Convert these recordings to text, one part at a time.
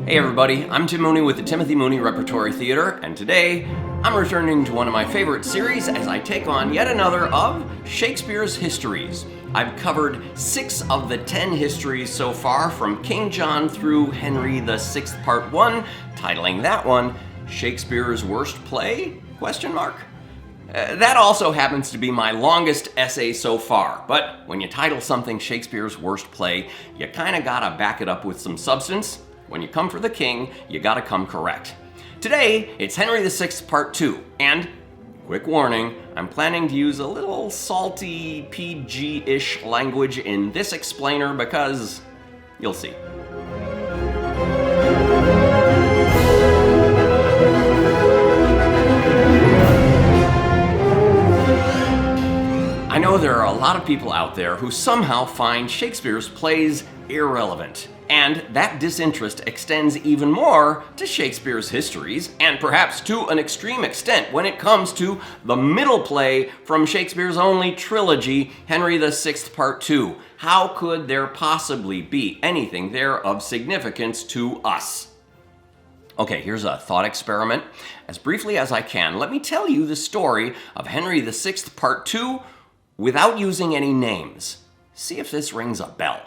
Hey everybody, I'm Tim Mooney with the Timothy Mooney Repertory Theater, and today I'm returning to one of my favorite series as I take on yet another of Shakespeare's histories. I've covered 6 of the 10 histories so far, from King John through Henry VI Part 1, titling that one, Shakespeare's Worst Play? ? That also happens to be my longest essay so far, but when you title something Shakespeare's Worst Play, you kinda gotta back it up with some substance. When you come for the king, you gotta come correct. Today, it's Henry VI Part 2, and, quick warning, I'm planning to use a little salty, PG-ish language in this explainer because you'll see. I know there are a lot of people out there who somehow find Shakespeare's plays irrelevant. And that disinterest extends even more to Shakespeare's histories, and perhaps to an extreme extent when it comes to the middle play from Shakespeare's only trilogy, Henry VI Part 2. How could there possibly be anything there of significance to us? Okay, here's a thought experiment. As briefly as I can, let me tell you the story of Henry VI Part 2 without using any names. See if this rings a bell.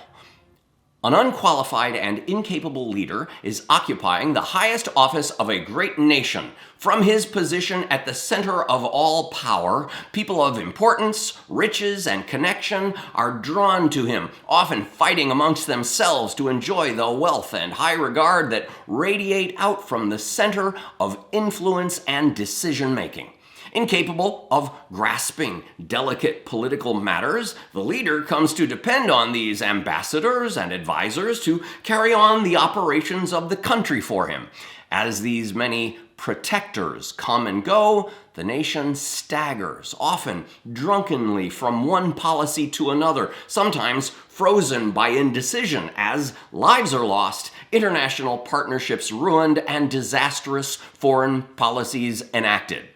An unqualified and incapable leader is occupying the highest office of a great nation. From his position at the center of all power, people of importance, riches, and connection are drawn to him, often fighting amongst themselves to enjoy the wealth and high regard that radiate out from the center of influence and decision-making. Incapable of grasping delicate political matters, the leader comes to depend on these ambassadors and advisors to carry on the operations of the country for him. As these many protectors come and go, the nation staggers, often drunkenly from one policy to another, sometimes frozen by indecision as lives are lost, international partnerships ruined, and disastrous foreign policies enacted.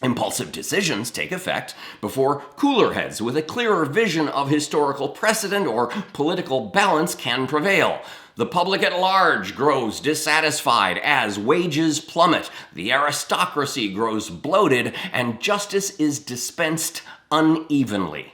Impulsive decisions take effect before cooler heads with a clearer vision of historical precedent or political balance can prevail. The public at large grows dissatisfied as wages plummet, the aristocracy grows bloated, and justice is dispensed unevenly.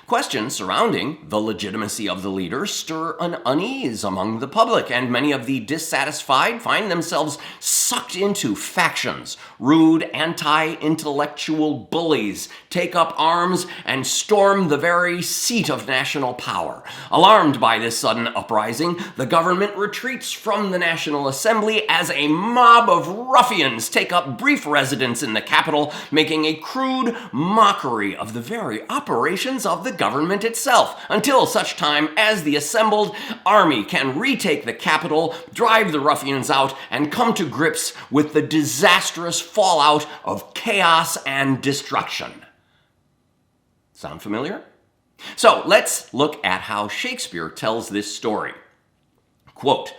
Questions surrounding the legitimacy of the leader stir an unease among the public, and many of the dissatisfied find themselves sucked into factions. Rude, anti-intellectual bullies take up arms and storm the very seat of national power. Alarmed by this sudden uprising, the government retreats from the National Assembly as a mob of ruffians take up brief residence in the capital, making a crude mockery of the very operations of the government itself, until such time as the assembled army can retake the capital, drive the ruffians out, and come to grips with the disastrous fallout of chaos and destruction. Sound familiar? So let's look at how Shakespeare tells this story. Quote,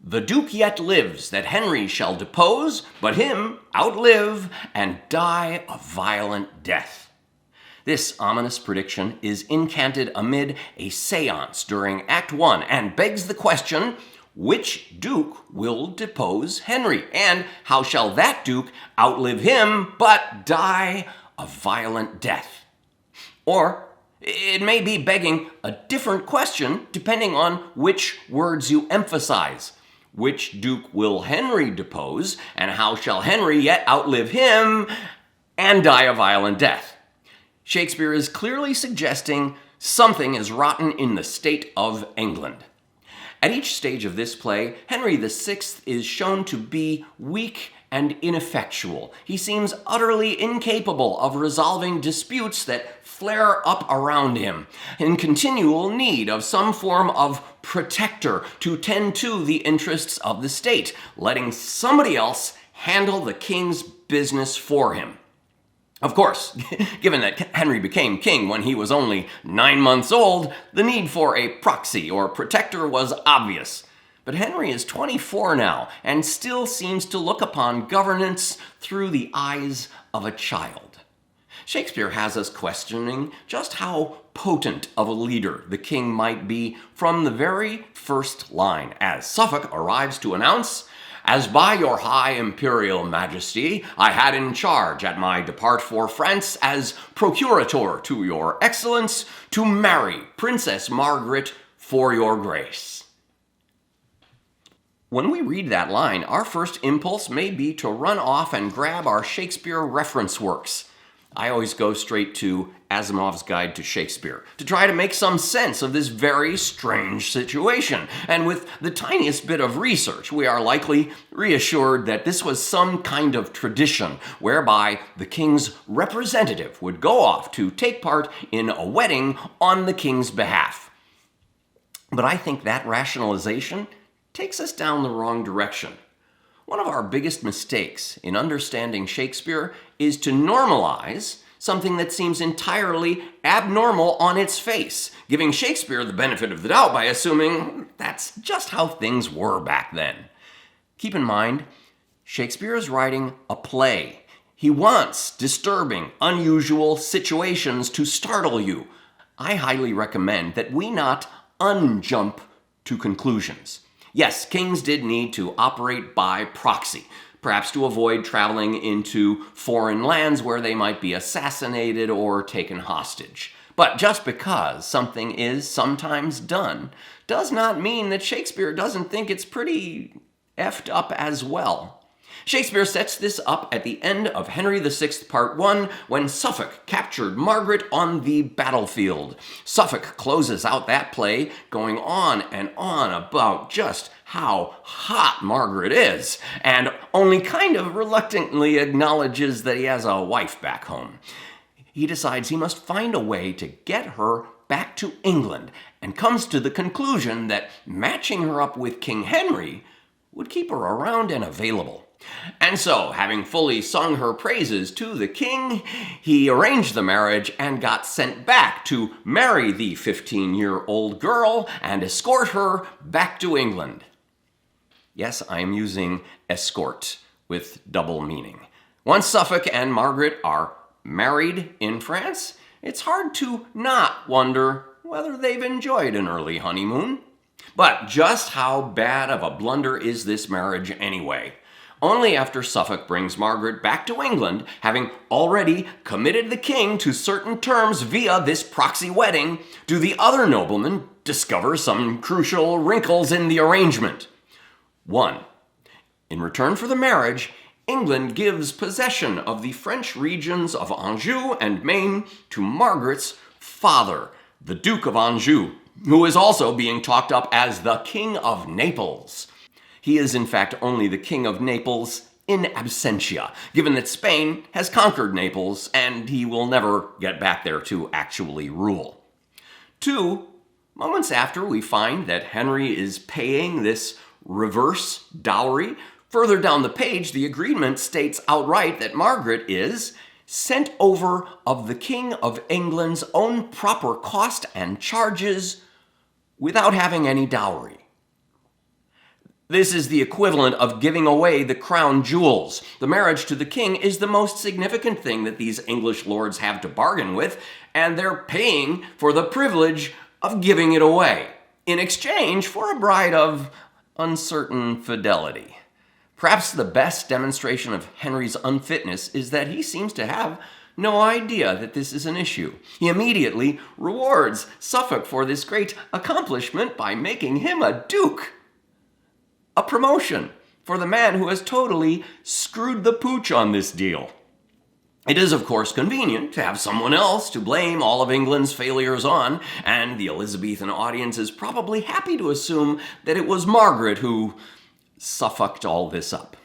"The Duke yet lives that Henry shall depose, but him outlive and die a violent death." This ominous prediction is incanted amid a seance during Act 1 and begs the question, which duke will depose Henry? And how shall that duke outlive him but die a violent death? Or it may be begging a different question depending on which words you emphasize. Which duke will Henry depose, and how shall Henry yet outlive him and die a violent death? Shakespeare is clearly suggesting something is rotten in the state of England. At each stage of this play, Henry VI is shown to be weak and ineffectual. He seems utterly incapable of resolving disputes that flare up around him, in continual need of some form of protector to tend to the interests of the state, letting somebody else handle the king's business for him. Of course, given that Henry became king when he was only 9 months old, the need for a proxy or protector was obvious. But Henry is 24 now and still seems to look upon governance through the eyes of a child. Shakespeare has us questioning just how potent of a leader the king might be from the very first line, as Suffolk arrives to announce, "As by your high imperial majesty I had in charge at my depart for France as procurator to your excellence to marry Princess Margaret for your grace." When we read that line, our first impulse may be to run off and grab our Shakespeare reference works. I always go straight to Asimov's Guide to Shakespeare to try to make some sense of this very strange situation. And with the tiniest bit of research, we are likely reassured that this was some kind of tradition whereby the king's representative would go off to take part in a wedding on the king's behalf. But I think that rationalization takes us down the wrong direction. One of our biggest mistakes in understanding Shakespeare is to normalize something that seems entirely abnormal on its face, giving Shakespeare the benefit of the doubt by assuming that's just how things were back then. Keep in mind, Shakespeare is writing a play. He wants disturbing, unusual situations to startle you. I highly recommend that we not unjump to conclusions. Yes, kings did need to operate by proxy, perhaps to avoid traveling into foreign lands where they might be assassinated or taken hostage. But just because something is sometimes done does not mean that Shakespeare doesn't think it's pretty effed up as well. Shakespeare sets this up at the end of Henry VI, Part 1, when Suffolk captured Margaret on the battlefield. Suffolk closes out that play, going on and on about just how hot Margaret is, and only kind of reluctantly acknowledges that he has a wife back home. He decides he must find a way to get her back to England, and comes to the conclusion that matching her up with King Henry would keep her around and available. And so, having fully sung her praises to the king, he arranged the marriage and got sent back to marry the 15-year-old girl and escort her back to England. Yes, I am using escort with double meaning. Once Suffolk and Margaret are married in France, it's hard to not wonder whether they've enjoyed an early honeymoon. But just how bad of a blunder is this marriage anyway? Only after Suffolk brings Margaret back to England, having already committed the king to certain terms via this proxy wedding, do the other noblemen discover some crucial wrinkles in the arrangement. 1. In return for the marriage, England gives possession of the French regions of Anjou and Maine to Margaret's father, the Duke of Anjou, who is also being talked up as the King of Naples. He is in fact only the King of Naples in absentia, given that Spain has conquered Naples and he will never get back there to actually rule. 2. Moments after we find that Henry is paying this reverse dowry, further down the page the agreement states outright that Margaret is sent over of the King of England's own proper cost and charges without having any dowry. This is the equivalent of giving away the crown jewels. The marriage to the king is the most significant thing that these English lords have to bargain with, and they're paying for the privilege of giving it away, in exchange for a bride of uncertain fidelity. Perhaps the best demonstration of Henry's unfitness is that he seems to have no idea that this is an issue. He immediately rewards Suffolk for this great accomplishment by making him a duke. A promotion for the man who has totally screwed the pooch on this deal. It is, of course, convenient to have someone else to blame all of England's failures on, and the Elizabethan audience is probably happy to assume that it was Margaret who Suffolked all this up.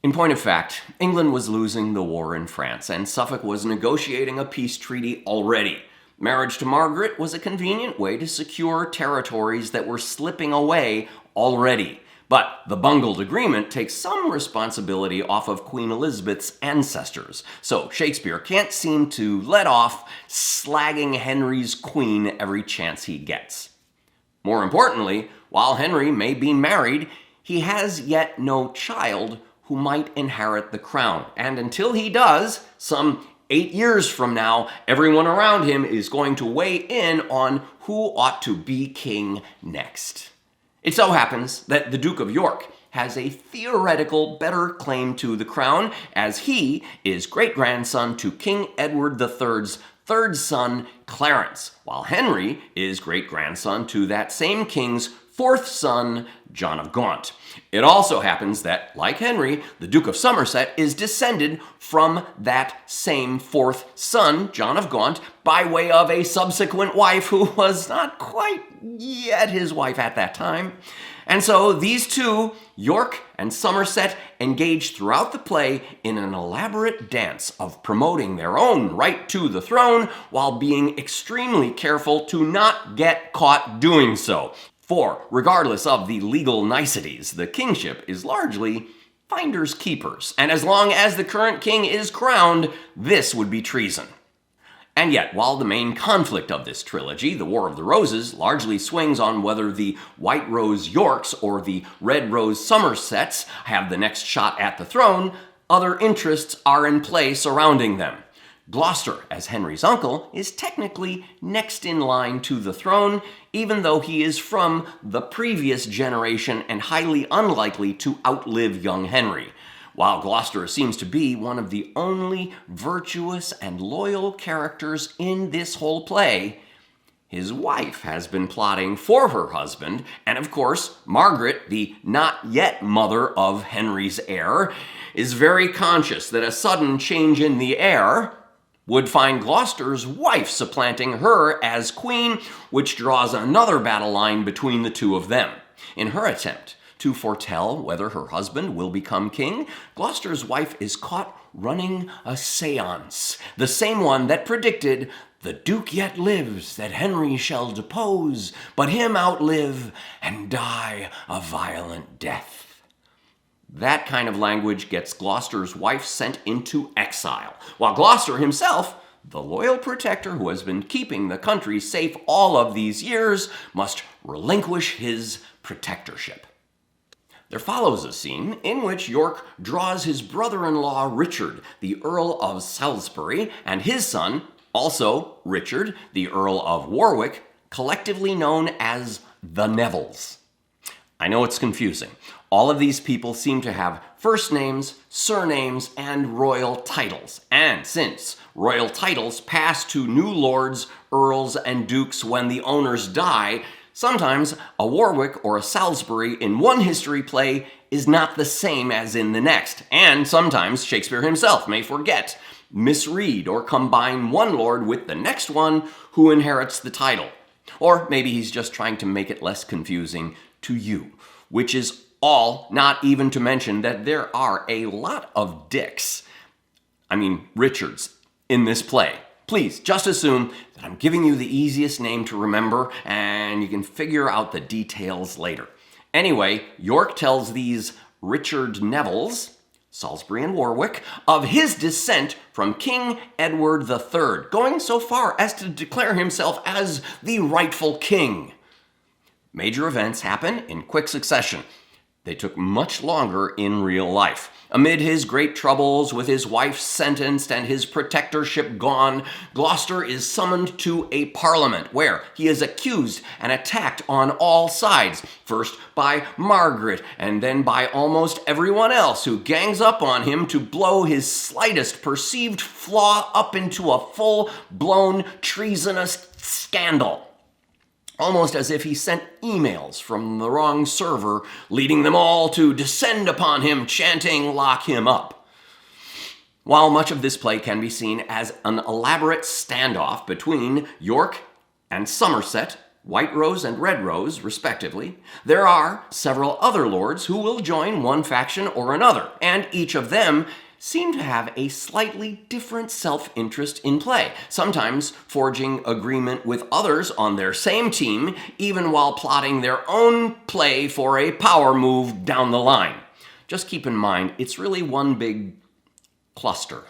In point of fact, England was losing the war in France, and Suffolk was negotiating a peace treaty already. Marriage to Margaret was a convenient way to secure territories that were slipping away already. But the bungled agreement takes some responsibility off of Queen Elizabeth's ancestors, so Shakespeare can't seem to let off slagging Henry's queen every chance he gets. More importantly, while Henry may be married, he has yet no child who might inherit the crown, and until he does, some 8 years from now, everyone around him is going to weigh in on who ought to be king next. It so happens that the Duke of York has a theoretical better claim to the crown, as he is great-grandson to King Edward III's third son, Clarence, while Henry is great-grandson to that same king's fourth son, John of Gaunt. It also happens that, like Henry, the Duke of Somerset is descended from that same fourth son, John of Gaunt, by way of a subsequent wife who was not quite yet his wife at that time. And so these two, York and Somerset, engage throughout the play in an elaborate dance of promoting their own right to the throne while being extremely careful to not get caught doing so. For, regardless of the legal niceties, the kingship is largely finders keepers, and as long as the current king is crowned, this would be treason. And yet, while the main conflict of this trilogy, the War of the Roses, largely swings on whether the White Rose Yorks or the Red Rose Somersets have the next shot at the throne, other interests are in play surrounding them. Gloucester, as Henry's uncle, is technically next in line to the throne, even though he is from the previous generation and highly unlikely to outlive young Henry. While Gloucester seems to be one of the only virtuous and loyal characters in this whole play, his wife has been plotting for her husband, and of course, Margaret, the not yet mother of Henry's heir, is very conscious that a sudden change in the heir would find Gloucester's wife supplanting her as queen, which draws another battle line between the two of them. In her attempt to foretell whether her husband will become king, Gloucester's wife is caught running a seance, the same one that predicted, "The Duke yet lives, that Henry shall depose, but him outlive, and die a violent death." That kind of language gets Gloucester's wife sent into exile, while Gloucester himself, the loyal protector who has been keeping the country safe all of these years, must relinquish his protectorship. There follows a scene in which York draws his brother-in-law Richard, the Earl of Salisbury, and his son, also Richard, the Earl of Warwick, collectively known as the Nevilles. I know it's confusing. All of these people seem to have first names, surnames, and royal titles. And since royal titles pass to new lords, earls, and dukes when the owners die, sometimes a Warwick or a Salisbury in one history play is not the same as in the next, and sometimes Shakespeare himself may forget, misread, or combine one lord with the next one who inherits the title. Or maybe he's just trying to make it less confusing to you, which is all, not even to mention that there are a lot of Richards, in this play. Please, just assume that I'm giving you the easiest name to remember, and you can figure out the details later. Anyway, York tells these Richard Nevilles, Salisbury and Warwick, of his descent from King Edward III, going so far as to declare himself as the rightful king. Major events happen in quick succession. They took much longer in real life. Amid his great troubles with his wife sentenced and his protectorship gone, Gloucester is summoned to a parliament where he is accused and attacked on all sides, first by Margaret and then by almost everyone else who gangs up on him to blow his slightest perceived flaw up into a full-blown treasonous scandal. Almost as if he sent emails from the wrong server, leading them all to descend upon him, chanting, "Lock him up." While much of this play can be seen as an elaborate standoff between York and Somerset, White Rose and Red Rose, respectively, there are several other lords who will join one faction or another, and each of them seem to have a slightly different self-interest in play, sometimes forging agreement with others on their same team, even while plotting their own play for a power move down the line. Just keep in mind, it's really one big cluster.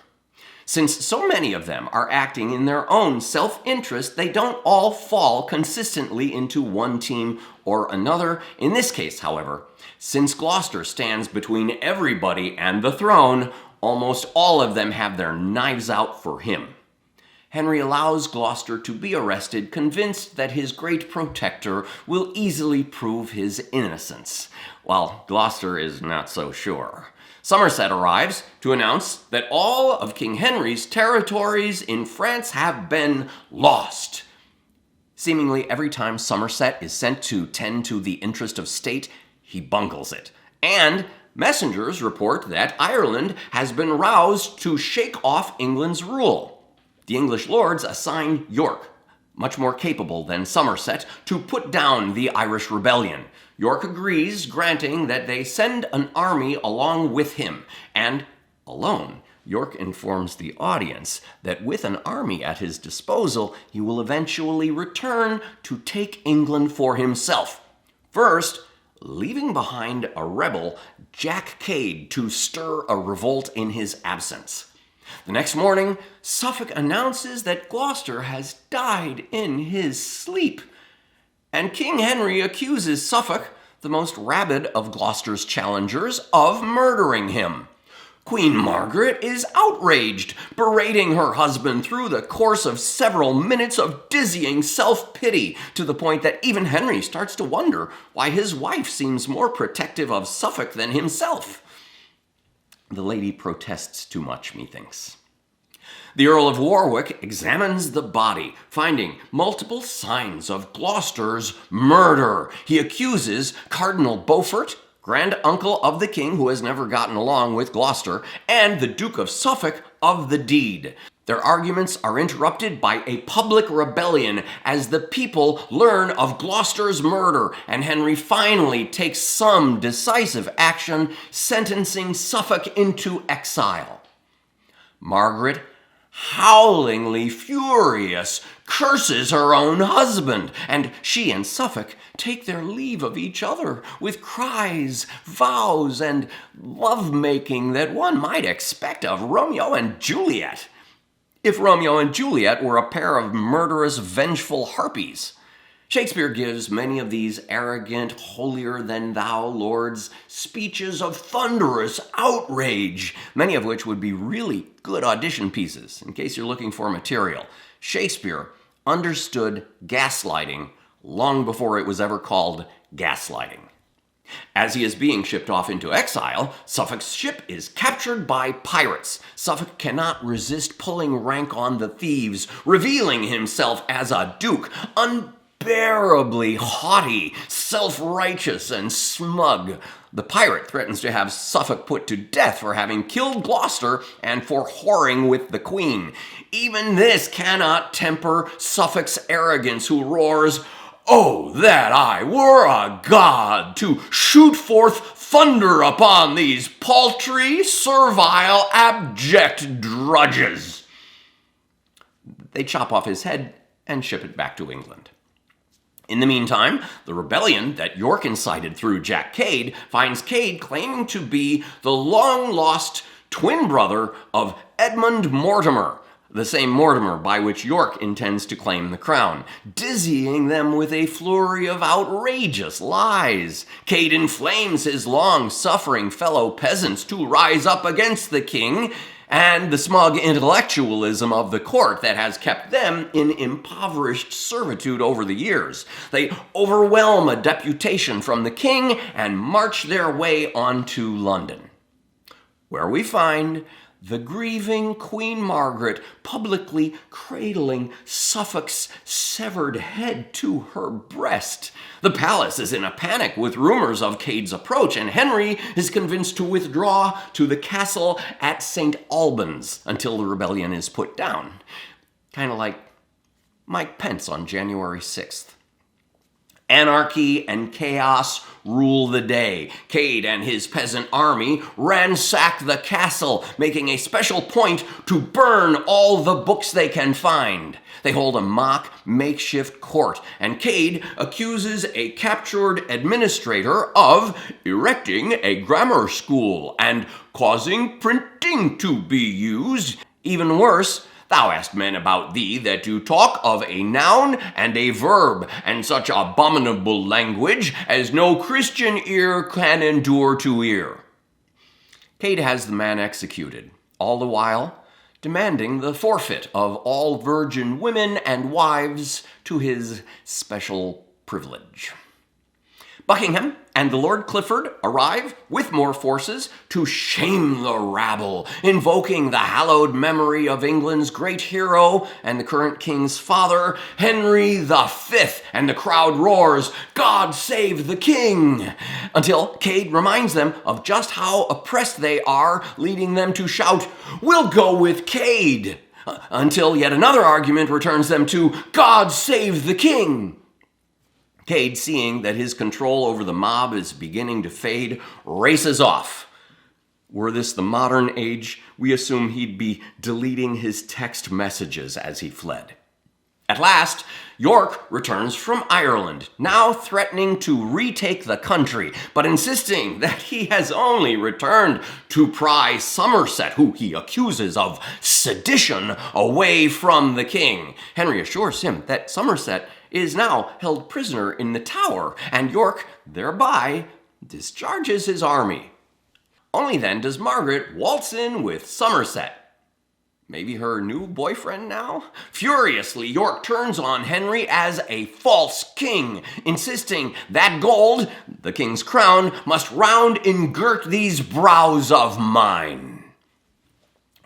Since so many of them are acting in their own self-interest, they don't all fall consistently into one team or another. In this case, however, since Gloucester stands between everybody and the throne, Almost all of them have their knives out for him. Henry allows Gloucester to be arrested, convinced that his great protector will easily prove his innocence, while Gloucester is not so sure. Somerset arrives to announce that all of King Henry's territories in France have been lost. Seemingly every time Somerset is sent to tend to the interest of state, he bungles it. And messengers report that Ireland has been roused to shake off England's rule. The English lords assign York, much more capable than Somerset, to put down the Irish rebellion. York agrees, granting that they send an army along with him. And alone, York informs the audience that with an army at his disposal, he will eventually return to take England for himself. First, leaving behind a rebel, Jack Cade, to stir a revolt in his absence. The next morning, Suffolk announces that Gloucester has died in his sleep. And King Henry accuses Suffolk, the most rabid of Gloucester's challengers, of murdering him. Queen Margaret is outraged, berating her husband through the course of several minutes of dizzying self-pity, to the point that even Henry starts to wonder why his wife seems more protective of Suffolk than himself. The lady protests too much, methinks. The Earl of Warwick examines the body, finding multiple signs of Gloucester's murder. He accuses Cardinal Beaufort, grand uncle of the king who has never gotten along with Gloucester, and the Duke of Suffolk of the deed. Their arguments are interrupted by a public rebellion as the people learn of Gloucester's murder, and Henry finally takes some decisive action, sentencing Suffolk into exile. Margaret, howlingly furious, curses her own husband, and she and Suffolk take their leave of each other with cries, vows, and love-making that one might expect of Romeo and Juliet, if Romeo and Juliet were a pair of murderous, vengeful harpies. Shakespeare gives many of these arrogant, holier-than-thou lords speeches of thunderous outrage, many of which would be really good audition pieces, in case you're looking for material. Shakespeare understood gaslighting long before it was ever called gaslighting. As he is being shipped off into exile, Suffolk's ship is captured by pirates. Suffolk cannot resist pulling rank on the thieves, revealing himself as a duke, unbearably haughty, self-righteous, and smug. The pirate threatens to have Suffolk put to death for having killed Gloucester and for whoring with the queen. Even this cannot temper Suffolk's arrogance, who roars, "Oh, that I were a god to shoot forth thunder upon these paltry, servile, abject drudges." They chop off his head and ship it back to England. In the meantime, the rebellion that York incited through Jack Cade finds Cade claiming to be the long-lost twin brother of Edmund Mortimer, the same Mortimer by which York intends to claim the crown, dizzying them with a flurry of outrageous lies. Cade inflames his long-suffering fellow peasants to rise up against the king and the smug intellectualism of the court that has kept them in impoverished servitude over the years. They overwhelm a deputation from the king and march their way on to London, where we find the grieving Queen Margaret publicly cradling Suffolk's severed head to her breast. The palace is in a panic with rumors of Cade's approach, and Henry is convinced to withdraw to the castle at St. Albans until the rebellion is put down. Kind of like Mike Pence on January 6th. Anarchy and chaos rule the day. Cade and his peasant army ransack the castle, making a special point to burn all the books they can find. They hold a mock, makeshift court, and Cade accuses a captured administrator of erecting a grammar school and causing printing to be used. Even worse, "Thou hast men about thee that do talk of a noun and a verb, and such abominable language as no Christian ear can endure to hear." Cade has the man executed, all the while demanding the forfeit of all virgin women and wives to his special privilege. Buckingham and the Lord Clifford arrive with more forces to shame the rabble, invoking the hallowed memory of England's great hero and the current king's father, Henry V, and the crowd roars, "God save the king!" until Cade reminds them of just how oppressed they are, leading them to shout, "We'll go with Cade!" until yet another argument returns them to, "God save the king!" Cade, seeing that his control over the mob is beginning to fade, races off. Were this the modern age, we assume he'd be deleting his text messages as he fled. At last, York returns from Ireland, now threatening to retake the country, but insisting that he has only returned to pry Somerset, who he accuses of sedition, away from the king. Henry assures him that Somerset is now held prisoner in the Tower, and York thereby discharges his army. Only then does Margaret waltz in with Somerset. Maybe her new boyfriend now? Furiously, York turns on Henry as a false king, insisting that gold, the king's crown, must round engirt these brows of mine.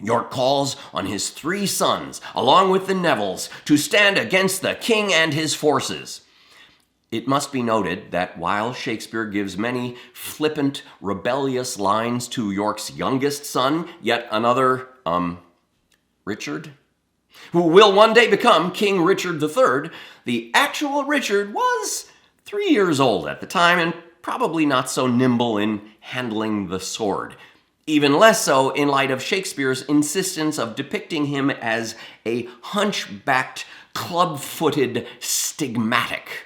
York calls on his 3 sons, along with the Nevilles, to stand against the king and his forces. It must be noted that while Shakespeare gives many flippant, rebellious lines to York's youngest son, yet another, Richard, who will one day become King Richard III, the actual Richard was 3 years old at the time and probably not so nimble in handling the sword. Even less so in light of Shakespeare's insistence of depicting him as a hunchbacked, club-footed stigmatic.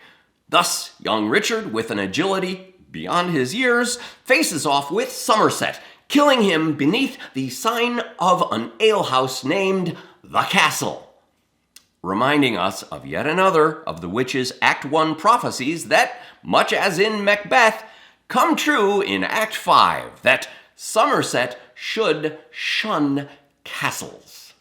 Thus, young Richard, with an agility beyond his years, faces off with Somerset, killing him beneath the sign of an alehouse named the Castle, reminding us of yet another of the witch's Act 1 prophecies that, much as in Macbeth, come true in Act 5, that Somerset should shun castles.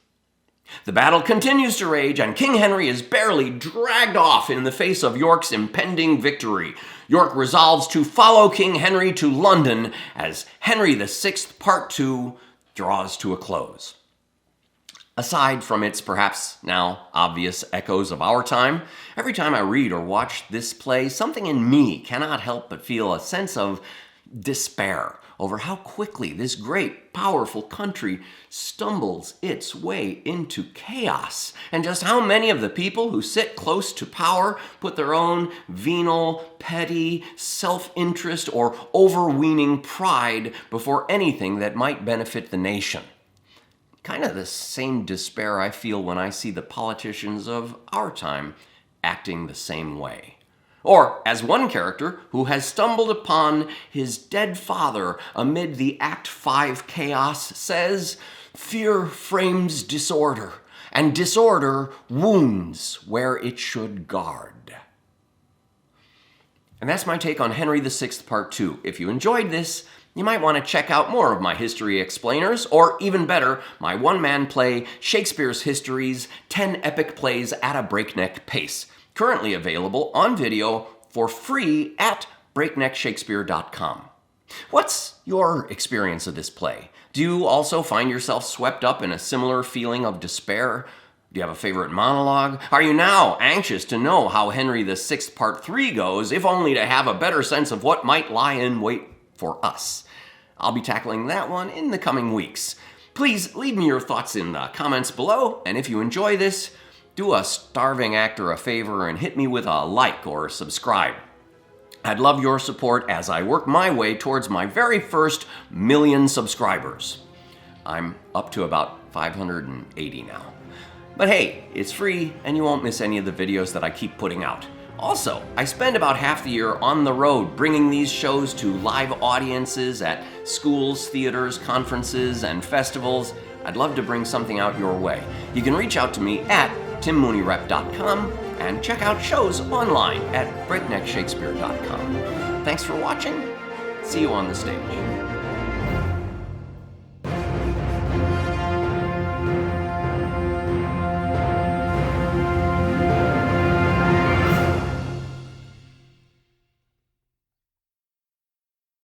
The battle continues to rage, and King Henry is barely dragged off in the face of York's impending victory. York resolves to follow King Henry to London as Henry VI Part 2 draws to a close. Aside from its perhaps now obvious echoes of our time, every time I read or watch this play, something in me cannot help but feel a sense of despair over how quickly this great, powerful country stumbles its way into chaos, and just how many of the people who sit close to power put their own venal, petty, self-interest or overweening pride before anything that might benefit the nation. Kind of the same despair I feel when I see the politicians of our time acting the same way. Or, as one character who has stumbled upon his dead father amid the Act 5 chaos says, "Fear frames disorder, and disorder wounds where it should guard." And that's my take on Henry VI Part 2. If you enjoyed this, you might want to check out more of my history explainers, or even better, my one-man play, Shakespeare's Histories, 10 Epic Plays at a Breakneck Pace, currently available on video for free at breakneckshakespeare.com. What's your experience of this play? Do you also find yourself swept up in a similar feeling of despair? Do you have a favorite monologue? Are you now anxious to know how Henry VI Part 3 goes, if only to have a better sense of what might lie in wait for us? I'll be tackling that one in the coming weeks. Please leave me your thoughts in the comments below, and if you enjoy this, do a starving actor a favor and hit me with a like or subscribe. I'd love your support as I work my way towards my very first 1,000,000 subscribers. I'm up to about 580 now. But hey, it's free and you won't miss any of the videos that I keep putting out. Also, I spend about half the year on the road bringing these shows to live audiences at schools, theaters, conferences, and festivals. I'd love to bring something out your way. You can reach out to me at timmooneyRep.com and check out shows online at breakneckshakespeare.com. Thanks for watching. See you on the stage.